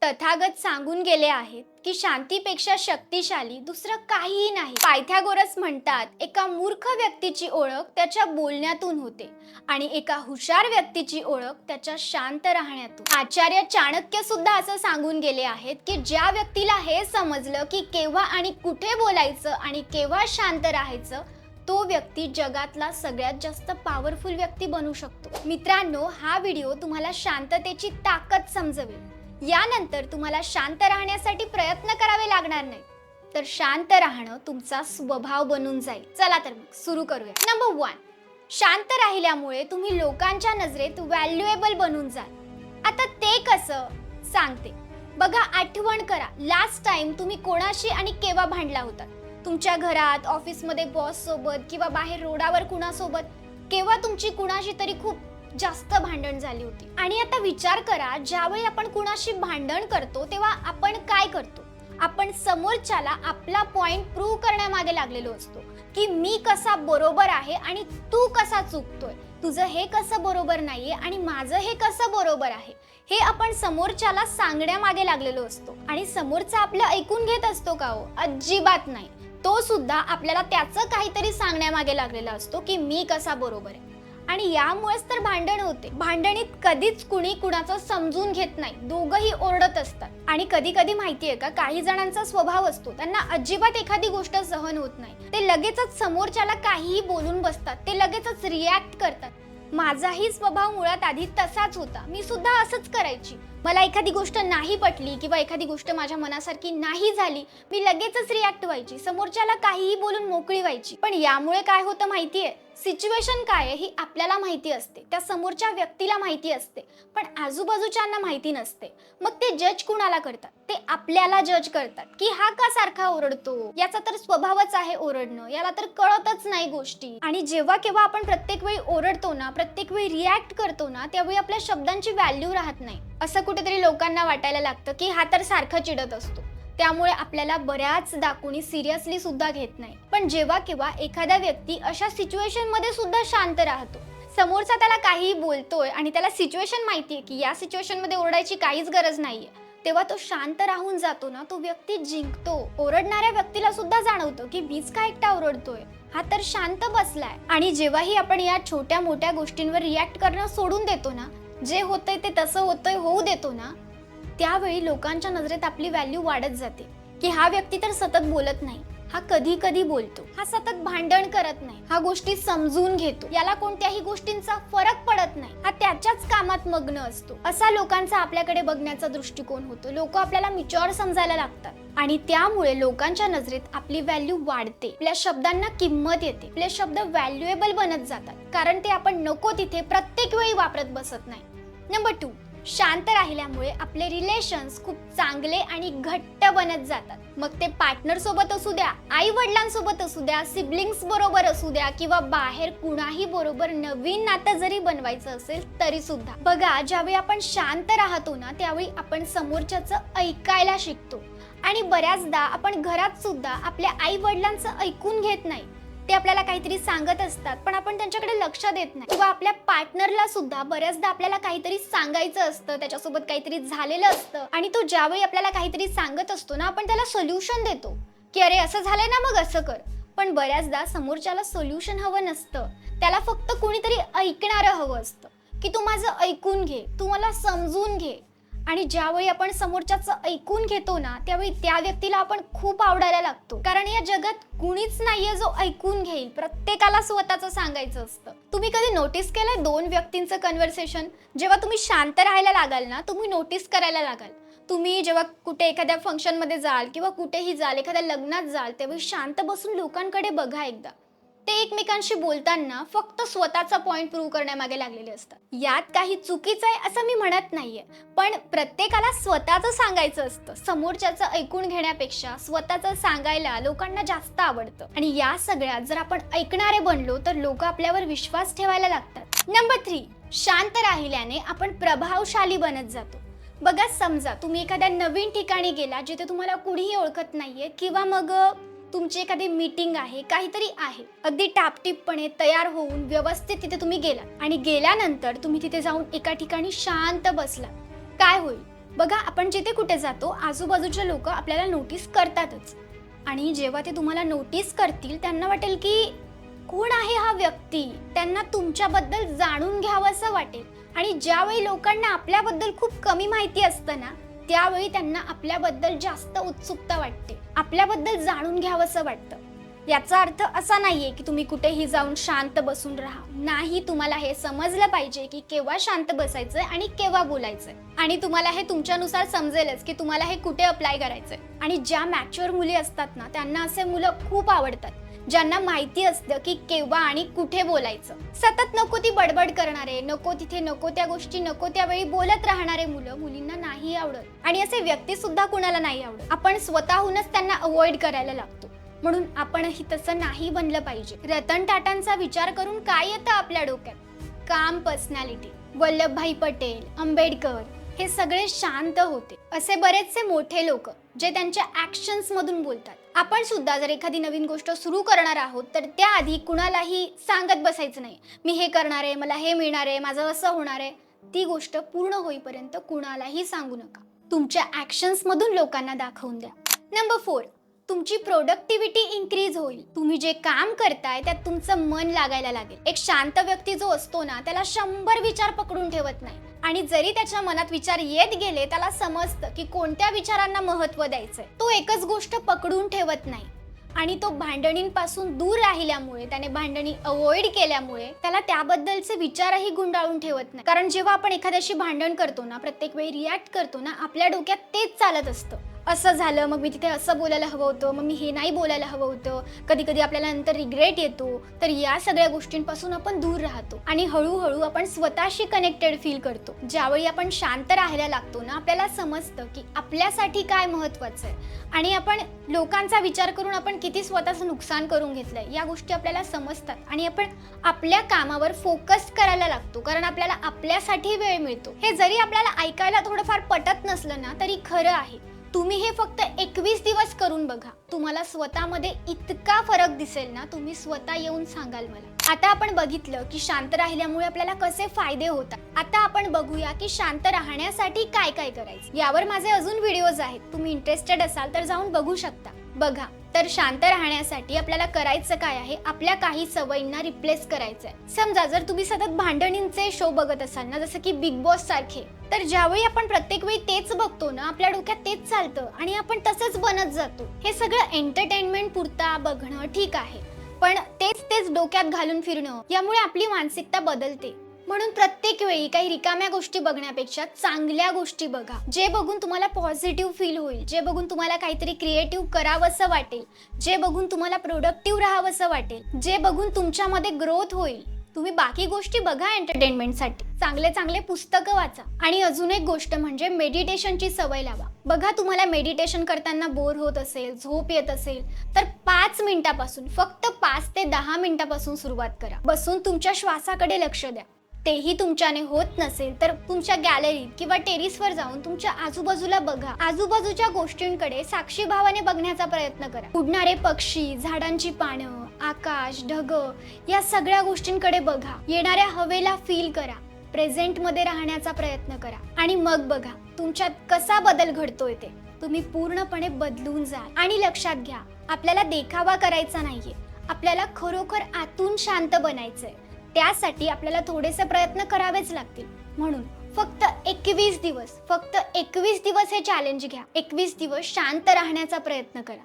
तथागत सांगून गेले आहेत की शांतीपेक्षा शक्तिशाली दुसरं काहीही नाही. पायथागोरस म्हणतात, एका मूर्ख व्यक्तीची ओळख त्याच्या बोलण्यातून होते आणि एका हुशार व्यक्तीची ओळख त्याच्या शांत राहण्यातून. आचार्य चाणक्य सुद्धा असं सांगून गेले आहेत की ज्या व्यक्तीला हे समजलं की केव्हा आणि कुठे बोलायचं आणि केव्हा शांत राहायचं, तो व्यक्ती जगातला सगळ्यात जास्त पॉवरफुल व्यक्ती बनू शकतो. मित्रांनो, हा व्हिडिओ तुम्हाला शांततेची ताकद समजवेल. यानंतर तुम्हाला शांत राहण्यासाठी प्रयत्न करावे लागणार नाही, तर शांत राहणं तुमचा स्वभाव बनून जाईल. चला तर मग सुरू करूया. नंबर 1, शांत राहिल्यामुळे तुम्ही लोकांच्या नजरेत व्हॅल्युएबल बनून जाल. आता ते कसं सांगते बघा. आठवण करा, लास्ट टाइम तुम्ही कोणाशी आणि केव्हा भांडला होता? तुमच्या घरात, ऑफिसमध्ये बॉस सोबत किंवा बाहेर रोडावर कुणासोबत? केव्हा तुमची कुणाशी तरी खूप जास्त भांडण झाली होती? आणि आता विचार करा, ज्यावेळी आपण कुणाशी भांडण करतो तेव्हा आपण काय करतो? आपण समोरच्याला आपला पॉइंट प्रूव्ह करण्यामागे लागलेलो असतो की मी कसा बरोबर आहे आणि तू कसा चुकतोय, तुझं हे कसं बरोबर नाहीये आणि माझं हे कसं बरोबर आहे, हे आपण समोरच्याला सांगण्यामागे लागलेलो असतो. आणि समोरचा आपलं ऐकून घेत असतो का हो? अजिबात नाही. तो सुद्धा आपल्याला त्याचं काहीतरी सांगण्यामागे लागलेला असतो की मी कसा बरोबर आहे. आणि यामुळेच तर भांडण होते. भांडणीत कधीच कुणी कुणाचं समजून घेत नाही, दोघंही ओरडत असतात. आणि कधी कधी माहितीये का, काही जणांचा स्वभाव असतो, त्यांना अजिबात एखादी गोष्ट सहन होत नाही. ते लगेचच समोरच्याला काहीही बोलून बसतात, ते लगेचच रिॲक्ट करतात. माझाही स्वभाव मुळात आधी तसाच होता. मी सुद्धा असंच करायची. मला एखादी गोष्ट नाही पटली किंवा एखादी गोष्ट माझ्या मनासारखी नाही झाली, मी लगेचच रिॲक्ट व्हायची, समोरच्याला काहीही बोलून मोकळी व्हायची. पण यामुळे काय होतं माहितीये? सिच्युएशन काय आहे ही आपल्याला माहिती असते, त्या समोरच्या व्यक्तीला माहिती असते, पण आजूबाजूच्यांना माहिती नसते. मग ते जज कुणाला करतात? ते आपल्याला जज करतात की हा का सारखा ओरडतो, याचा तर स्वभावच आहे ओरडणं, याला तर कळतच नाही गोष्टी. आणि जेव्हा केव्हा आपण प्रत्येक वेळी ओरडतो ना, प्रत्येक वेळी रिॲक्ट करतो ना, त्यावेळी आपल्या शब्दांची व्हॅल्यू राहत नाही. असं कुठेतरी लोकांना वाटायला लागतं की हा तर सारखा चिडत असतो, त्यामुळे आपल्याला बऱ्याचदा कोणी सिरियसली सुद्धा घेत नाही. पण जेव्हा केव्हा एखादा व्यक्ती अशा सिच्युएशन मध्ये सुद्धा शांत राहतो, समोरचा त्याला काही बोलतोय आणि त्याला सिच्युएशन माहितीये की या सिच्युएशन मध्ये ओरडायची काहीच गरज नाहीये, तेव्हा तो शांत राहून जातो ना, तो व्यक्ती जिंकतो. ओरडणाऱ्या व्यक्तीला सुद्धा जाणवतं की मीच का एकटा ओरडतोय, हा तर शांत बसलाय. आणि जेव्हाही आपण या छोट्या मोठ्या गोष्टींवर रिॲक्ट करणं सोडून देतो ना, जे होतंय ते तसं होतंय होऊ देतो ना, त्यावेळी लोकांच्या नजरेत आपली व्हॅल्यू वाढत जाते की हा व्यक्ती तर सतत बोलत नाही, हा कधी कधी बोलतो, हा सतत भांडण करत नाही, हा गोष्टी समजून घेतो, याला कोणत्याही गोष्टींचा फरक पडत नाही, हा त्याच्याच कामात मग्न असतो. असा लोकांचा आपल्याकडे बघण्याचा दृष्टिकोन होतो. लोक आपल्याला मॅच्युअर समजायला लागतात आणि त्यामुळे लोकांच्या नजरेत आपली व्हॅल्यू वाढते, आपल्या शब्दांना किंमत येते, आपले शब्द व्हॅल्युएबल बनत जातात, कारण ते आपण नको तिथे प्रत्येक वेळी वापरत बसत नाही. नंबर 2, शांत राहिल्यामुळे आपले रिलेशन्स खूप चांगले आणि घट्ट बनत जातात. मग ते पार्टनर सोबत असू द्या, आई वडिलांसोबत असू द्या, सिबलिंग्स बरोबर असू द्या किंवा बाहेर कुणाही बरोबर नवीन नातं जरी बनवायचं असेल तरी सुद्धा. बघा, ज्यावेळी आपण शांत राहतो ना, त्यावेळी आपण समोरच्याचं ऐकायला शिकतो. आणि बऱ्याचदा आपण घरात सुद्धा आपल्या आई वडिलांचं ऐकून घेत नाही. ते आपल्याला काहीतरी सांगत असतात पण आपण त्यांच्याकडे लक्ष देत नाही. किंवा आपल्या पार्टनरला सुद्धा बऱ्याचदा आपल्याला काहीतरी सांगायचं असतं, त्याच्यासोबत काहीतरी झालेलं असतं आणि तो ज्यावेळी आपल्याला काहीतरी सांगत असतो ना, आपण त्याला सोल्युशन देतो की अरे असं झालंय ना, मग असं कर. पण बऱ्याचदा समोरच्याला सोल्युशन हवं नसतं, त्याला फक्त कोणीतरी ऐकणारं हवं असतं की तू माझं ऐकून घे, तू मला समजून घे. आणि ज्यावेळी आपण समोरच्याचं ऐकून घेतो ना, त्यावेळी त्या व्यक्तीला आपण खूप आवडायला लागतो. कारण या जगात कुणीच नाहीये जो ऐकून घेईल, प्रत्येकाला स्वतःचं सांगायचं असतं. तुम्ही कधी नोटीस केलंय 2 व्यक्तींचं कन्व्हर्सेशन? जेव्हा तुम्ही शांत राहायला लागाल ना, तुम्ही नोटीस करायला लागाल. तुम्ही जेव्हा कुठे एखाद्या फंक्शनमध्ये जाल किंवा कुठेही जाल, एखाद्या लग्नात जाल, त्यावेळी शांत बसून लोकांकडे बघा एकदा. ते एकमेकांशी बोलताना फक्त स्वतःचा पॉइंट प्रूव्ह करण्यामागे लागलेले असतात. यात काही चुकीचं आहे असं मी म्हणत नाहीये, पण प्रत्येकाला स्वतःचं सांगायचं असतं. समोरच्याचं ऐकून घेण्यापेक्षा स्वतःचं सांगायला लोकांना जास्त आवडतं. आणि या सगळ्यात जर आपण ऐकणारे बनलो तर लोक आपल्यावर विश्वास ठेवायला लागतात. नंबर 3, शांत राहिल्याने आपण प्रभावशाली बनत जातो. बघा, समजा तुम्ही एखाद्या नवीन ठिकाणी गेला जिथे तुम्हाला कुणीही ओळखत नाहीये किंवा मग तुमची एखादी मीटिंग आहे, काहीतरी आहे, अगदी टापटीपपणे तयार होऊन व्यवस्थित तिथे तुम्ही गेलात आणि गेल्यानंतर तुम्ही तिथे जाऊन एका ठिकाणी शांत बसलात. काय होईल? बघा, आपण जिथे कुठे जातो आजूबाजूचे लोक आपल्याला नोटीस करतातच. आणि जेव्हा ते तुम्हाला नोटीस करतील त्यांना वाटेल की कोण आहे हा व्यक्ती, त्यांना तुमच्याबद्दल जाणून घ्यावंसं वाटेल. आणि ज्यावेळी लोकांना आपल्याबद्दल खूप कमी माहिती असतं ना, त्यावेळी त्यांना आपल्याबद्दल जास्त उत्सुकता वाटते, आपल्याबद्दल जाणून घ्यावंसं वाटतं. याचा अर्थ असा नाहीये की तुम्ही कुठेही जाऊन शांत बसून राहा. नाही, तुम्हाला हे समजलं पाहिजे की केव्हा शांत बसायचंय आणि केव्हा बोलायचंय. आणि तुम्हाला हे तुमच्यानुसार समजेलच की तुम्हाला हे कुठे अप्लाय करायचंय. आणि ज्या मॅच्युअर मुली असतात ना, त्यांना असे मुलं खूप आवडतात, ज्यांना माहिती असतं की केव्हा आणि कुठे बोलायचं. सतत नको ती बडबड करणारे, नको तिथे नको त्या गोष्टी नको त्यावेळी बोलत राहणारे मुलं मुलींना नाही आवडत. आणि असे व्यक्ती सुद्धा कुणाला नाही आवडत. आपण स्वतःहूनच त्यांना अवॉइड करायला लागतो. म्हणून आपणही तसं नाही बनलं पाहिजे. रतन टाटांचा विचार करून काय येतं आपल्या डोक्यात? काम, पर्सनॅलिटी. वल्लभभाई पटेल, आंबेडकर हे सगळे शांत होते. असे बरेचसे मोठे लोक जे त्यांच्या ऍक्शन्स मधून बोलतात. आपण सुद्धा जर एखादी नवीन गोष्ट सुरू करणार आहोत तर त्याआधी कुणालाही सांगत बसायचं नाही, मी हे करणार आहे, मला हे मिळणार आहे, माझं असं होणार आहे. ती गोष्ट पूर्ण होईपर्यंत कुणालाही सांगू नका. तुमच्या ऍक्शन्स मधून लोकांना दाखवून द्या. नंबर 4, तुमची प्रोडक्टिव्हिटी इन्क्रीज होईल. तुम्ही जे काम करताय त्यात तुमचं मन लागायला लागेल. एक शांत व्यक्ती जो असतो ना, त्याला 100 विचार पकडून ठेवत नाही. आणि जरी त्याच्या मनात विचार येत गेले, त्याला समजतं की कोणत्या विचारांना महत्त्व द्यायचंय. तो एकच गोष्ट पकडून ठेवत नाही. आणि तो भांडणींपासून दूर राहिल्यामुळे, त्याने भांडणी अवॉइड केल्यामुळे त्याला त्याबद्दलचे विचारही गुंडाळून ठेवत नाही. कारण जेव्हा आपण एखाद्याशी भांडण करतो ना, प्रत्येक वेळी रिॲक्ट करतो ना, आपल्या डोक्यात तेच चालत असतं. असं झालं, मग मी तिथे असं बोलायला हवं होतं, मग मी हे नाही बोलायला हवं होतं. कधी कधी आपल्याला नंतर रिग्रेट येतो. तर या सगळ्या गोष्टींपासून आपण दूर राहतो आणि हळूहळू आपण स्वतःशी कनेक्टेड फील करतो. ज्यावेळी आपण शांत राहायला लागतो ना, आपल्याला समजतं की आपल्यासाठी काय महत्त्वाचं आहे आणि आपण लोकांचा विचार करून आपण किती स्वतःचं नुकसान करून घेतलंय या गोष्टी आपल्याला समजतात. आणि आपण आपल्या कामावर फोकस करायला लागतो, कारण आपल्याला आपल्यासाठी वेळ मिळतो. हे जरी आपल्याला ऐकायला थोडंफार पटत नसलं ना, तरी खरं आहे. तुम्ही हे फक्त 21 दिवस करून बघा. तुम्हाला स्वतःमध्ये इतका फरक दिसेल ना, तुम्ही स्वतः येऊन सांगाल मला. आता आपण बघितलं की शांत राहिल्यामुळे आपल्याला कसे फायदे होतात. आता आपण बघूया की शांत राहण्यासाठी काय काय करायचं. यावर माझे अजून व्हिडिओज आहेत, तुम्ही इंटरेस्टेड असाल तर जाऊन बघू शकता. बघा, तर शांत राहण्यासाठी आपल्याला करायचं काय आहे, आपल्या काही सवयींना रिप्लेस करायचं आहे. समजा जर तुम्ही सतत भांडणींचे शो बघत असाल ना, जसं की बिग बॉस सारखे, तर ज्यावेळी आपण प्रत्येक वेळी तेच बघतो ना, आपल्या डोक्यात तेच चालतं आणि आपण तसंच बनत जातो. हे सगळं एंटरटेनमेंट पुरता बघणं ठीक आहे, पण तेच डोक्यात घालून फिरणं यामुळे आपली मानसिकता बदलते. म्हणून प्रत्येक वेळी काही रिकाम्या गोष्टी बघण्यापेक्षा चांगल्या गोष्टी बघा, जे बघून तुम्हाला पॉझिटिव्ह फील होईल, जे बघून तुम्हाला काहीतरी क्रिएटिव्ह करावंसं वाटेल, जे बघून तुम्हाला प्रोडक्टिव्ह राहावंसं वाटेल, जे बघून तुमच्यामध्ये ग्रोथ होईल. तुम्ही बाकी गोष्टी बघा एंटरटेनमेंटसाठी, चांगले पुस्तकं वाचा. आणि अजून एक गोष्ट म्हणजे मेडिटेशनची सवय लावा. बघा, तुम्हाला मेडिटेशन करताना बोर होत असेल, झोप येत असेल, तर 5 मिनिटापासून, फक्त 5 ते 10 मिनिटापासून सुरुवात करा. बसून तुमच्या श्वासाकडे लक्ष द्या. तेही तुमच्याने होत नसेल तर तुमच्या गॅलरीत किंवा टेरिसवर जाऊन तुमच्या आजूबाजूला बघा. आजूबाजूच्या गोष्टींकडे साक्षी भावाने बघण्याचा प्रयत्न करा. उडणारे पक्षी, झाडांची पानं, आकाश, ढग या सगळ्या गोष्टींकडे बघा. येणाऱ्या हवेला फील करा. प्रेझेंट मध्ये राहण्याचा प्रयत्न करा आणि मग बघा तुमच्यात कसा बदल घडतोय ते. तुम्ही पूर्णपणे बदलून जा. आणि लक्षात घ्या, आपल्याला देखावा करायचा नाहीये, आपल्याला खरोखर आतून शांत बनायचंय. त्यासाठी आपल्याला थोडेसे प्रयत्न करावेच लागतील. म्हणून फक्त 21 दिवस हे चॅलेंज घ्या. 21 दिवस शांत राहण्याचा प्रयत्न करा.